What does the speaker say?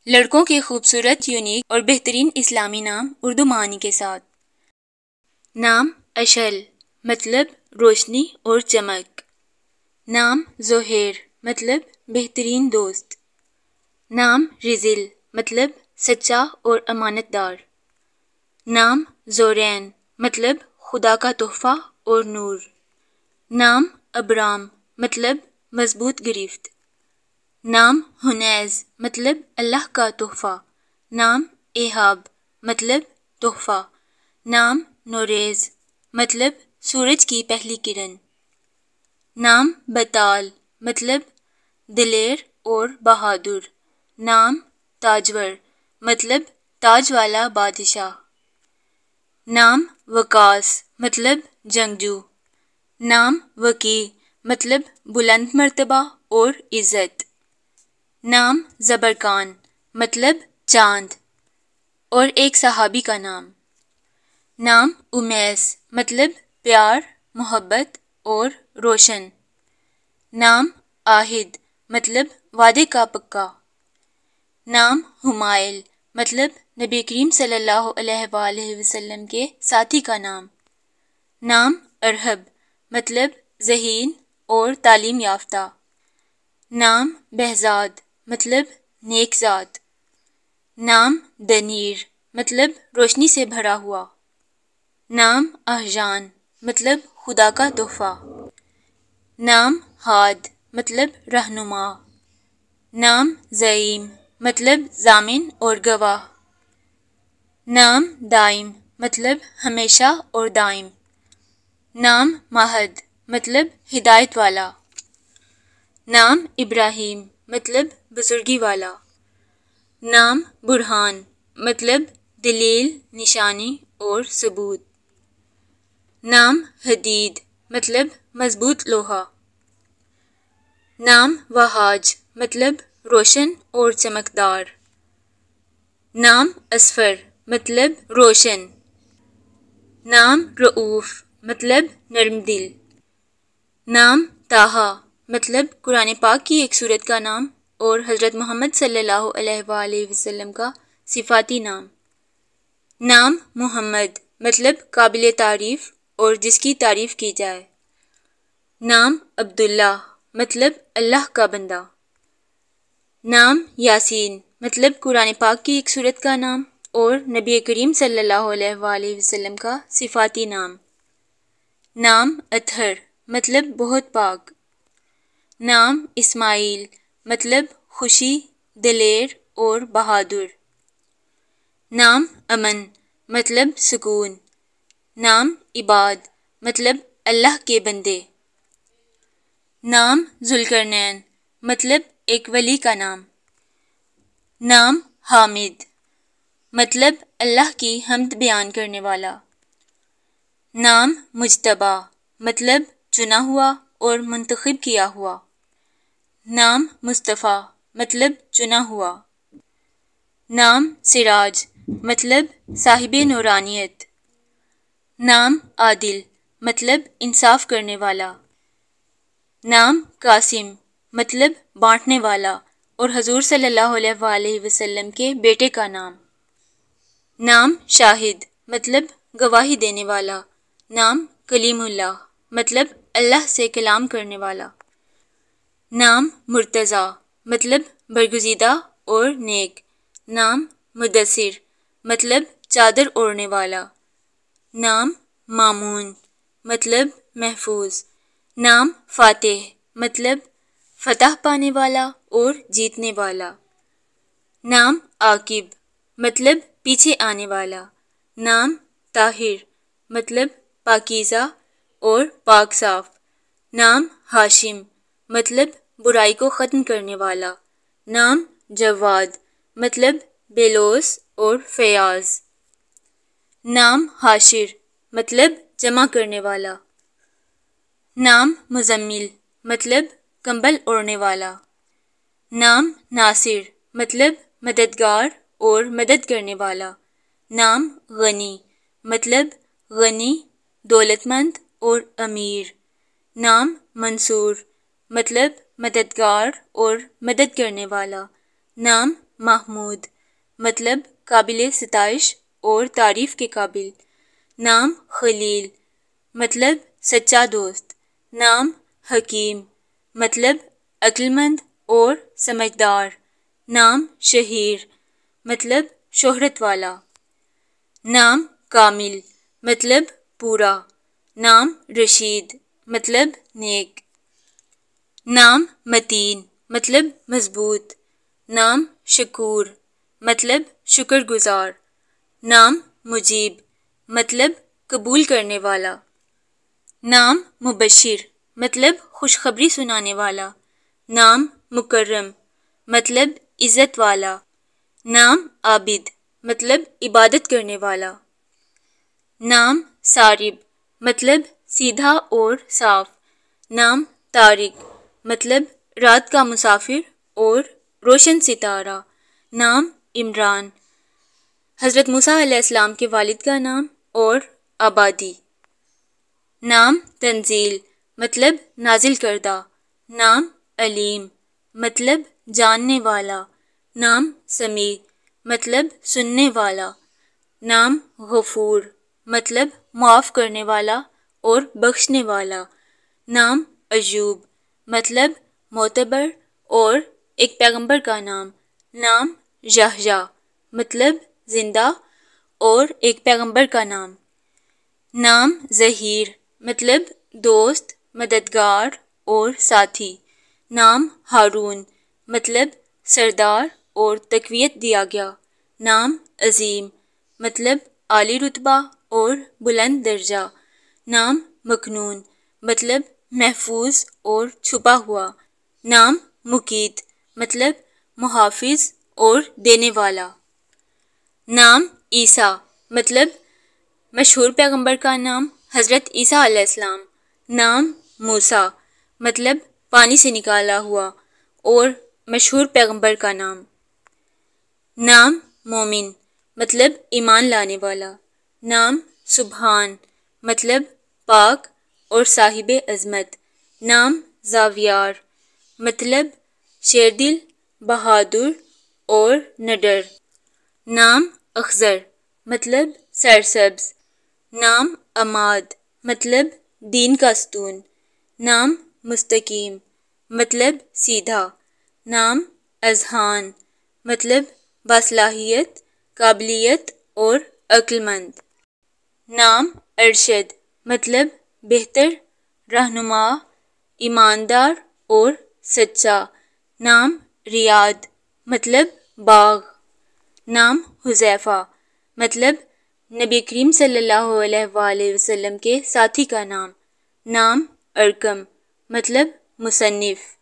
لڑکوں کے خوبصورت، یونیک اور بہترین اسلامی نام اردو معانی کے ساتھ۔ نام اشل مطلب روشنی اور چمک۔ نام زہیر مطلب بہترین دوست۔ نام رزل مطلب سچا اور امانت دار۔ نام زورین مطلب خدا کا تحفہ اور نور۔ نام ابرام مطلب مضبوط گرفت۔ نام حنیز مطلب اللہ کا تحفہ۔ نام ایہاب مطلب تحفہ۔ نام نوریز مطلب سورج کی پہلی کرن۔ نام بطال مطلب دلیر اور بہادر۔ نام تاجور مطلب تاج والا بادشاہ۔ نام وقاص مطلب جنگجو۔ نام وقی مطلب بلند مرتبہ اور عزت۔ نام زبرقان مطلب چاند اور ایک صحابی کا نام۔ نام امیس مطلب پیار، محبت اور روشن۔ نام عاہد مطلب وعدے کا پکا۔ نام حمائل مطلب نبی کریم صلی اللہ علیہ وآلہ وسلم کے ساتھی کا نام۔ نام ارہب مطلب ذہین اور تعلیم یافتہ۔ نام بہزاد مطلب نیک ذات۔ نام دنیر مطلب روشنی سے بھرا ہوا۔ نام احجان مطلب خدا کا تحفہ۔ نام ہاد مطلب رہنما۔ نام زعیم مطلب ضامن اور گواہ۔ نام دائم مطلب ہمیشہ اور دائم۔ نام مہد مطلب ہدایت والا۔ نام ابراہیم مطلب بزرگی والا۔ نام برہان مطلب دلیل، نشانی اور ثبوت۔ نام حدید مطلب مضبوط لوہا۔ نام وہاج مطلب روشن اور چمکدار۔ نام اصفر مطلب روشن۔ نام رؤوف مطلب نرم دل۔ نام طٰہٰ مطلب قرآن پاک کی ایک سورت کا نام اور حضرت محمد صلی اللہ علیہ وآلہ وسلم کا صفاتی نام۔ نام محمد مطلب قابل تعریف اور جس کی تعریف کی جائے۔ نام عبداللہ مطلب اللہ کا بندہ۔ نام یاسین مطلب قرآن پاک کی ایک سورت کا نام اور نبی کریم صلی اللہ علیہ وآلہ وسلم کا صفاتی نام۔ نام اطہر مطلب بہت پاک۔ نام اسماعیل مطلب خوشی، دلیر اور بہادر۔ نام امن مطلب سکون۔ نام عباد مطلب اللہ کے بندے۔ نام ذوالقرنین مطلب ایک ولی کا نام۔ نام حامد مطلب اللہ کی حمد بیان کرنے والا۔ نام مجتبیٰ مطلب چنا ہوا اور منتخب کیا ہوا۔ نام مصطفیٰ مطلب چنا ہوا۔ نام سراج مطلب صاحب نورانیت۔ نام عادل مطلب انصاف کرنے والا۔ نام قاسم مطلب بانٹنے والا اور حضور صلی اللہ علیہ وآلہ وسلم کے بیٹے کا نام۔ نام شاہد مطلب گواہی دینے والا۔ نام کلیم اللہ مطلب اللہ سے کلام کرنے والا۔ نام مرتضیٰ مطلب برگزیدہ اور نیک۔ نام مدثر مطلب چادر اوڑھنے والا۔ نام مامون مطلب محفوظ۔ نام فاتح مطلب فتح پانے والا اور جیتنے والا۔ نام عاقب مطلب پیچھے آنے والا۔ نام طاہر مطلب پاکیزہ اور پاک صاف۔ نام ہاشم مطلب برائی کو ختم کرنے والا۔ نام جواد مطلب بے لوث اور فیاض۔ نام حاشر مطلب جمع کرنے والا۔ نام مزمل مطلب کمبل اوڑھنے والا۔ نام ناصر مطلب مددگار اور مدد کرنے والا۔ نام غنی مطلب غنی، دولت مند اور امیر۔ نام منصور مطلب مددگار اور مدد کرنے والا۔ نام محمود مطلب قابل ستائش اور تعریف کے قابل۔ نام خلیل مطلب سچا دوست۔ نام حکیم مطلب عقل مند اور سمجھدار۔ نام شہیر مطلب شہرت والا۔ نام کامل مطلب پورا۔ نام رشید مطلب نیک۔ نام متین مطلب مضبوط۔ نام شکور مطلب شکر گزار۔ نام مجیب مطلب قبول کرنے والا۔ نام مبشر مطلب خوشخبری سنانے والا۔ نام مکرم مطلب عزت والا۔ نام عابد مطلب عبادت کرنے والا۔ نام صارب مطلب سیدھا اور صاف۔ نام طارق مطلب رات کا مسافر اور روشن ستارہ۔ نام عمران حضرت موسیٰ علیہ السلام کے والد کا نام اور آبادی۔ نام تنزیل مطلب نازل کردہ۔ نام علیم مطلب جاننے والا۔ نام سمیع مطلب سننے والا۔ نام غفور مطلب معاف کرنے والا اور بخشنے والا۔ نام ایوب مطلب معتبر اور ایک پیغمبر کا نام۔ نام یحییٰ مطلب زندہ اور ایک پیغمبر کا نام۔ نام ظہیر مطلب دوست، مددگار اور ساتھی۔ نام ہارون مطلب سردار اور تقویت دیا گیا۔ نام عظیم مطلب عالی رتبہ اور بلند درجہ۔ نام مکنون مطلب محفوظ اور چھپا ہوا۔ نام مقیت مطلب محافظ اور دینے والا۔ نام عیسیٰ مطلب مشہور پیغمبر کا نام حضرت عیسیٰ علیہ السلام۔ نام موسیٰ مطلب پانی سے نکالا ہوا اور مشہور پیغمبر کا نام۔ نام مومن مطلب ایمان لانے والا۔ نام سبحان مطلب پاک اور صاحب عظمت۔ نام زاویار مطلب شیردل، بہادر اور نڈر۔ نام اخضر مطلب سرسبز۔ نام عماد مطلب دین کا ستون۔ نام مستقیم مطلب سیدھا۔ نام اذہان مطلب باصلاحیت، قابلیت اور عقل مند۔ نام ارشد مطلب بہتر، رہنما، ایماندار اور سچا۔ نام ریاض مطلب باغ۔ نام حذیفہ مطلب نبی کریم صلی اللہ علیہ وآلہ وسلم کے ساتھی کا نام۔ نام ارقم مطلب مصنف۔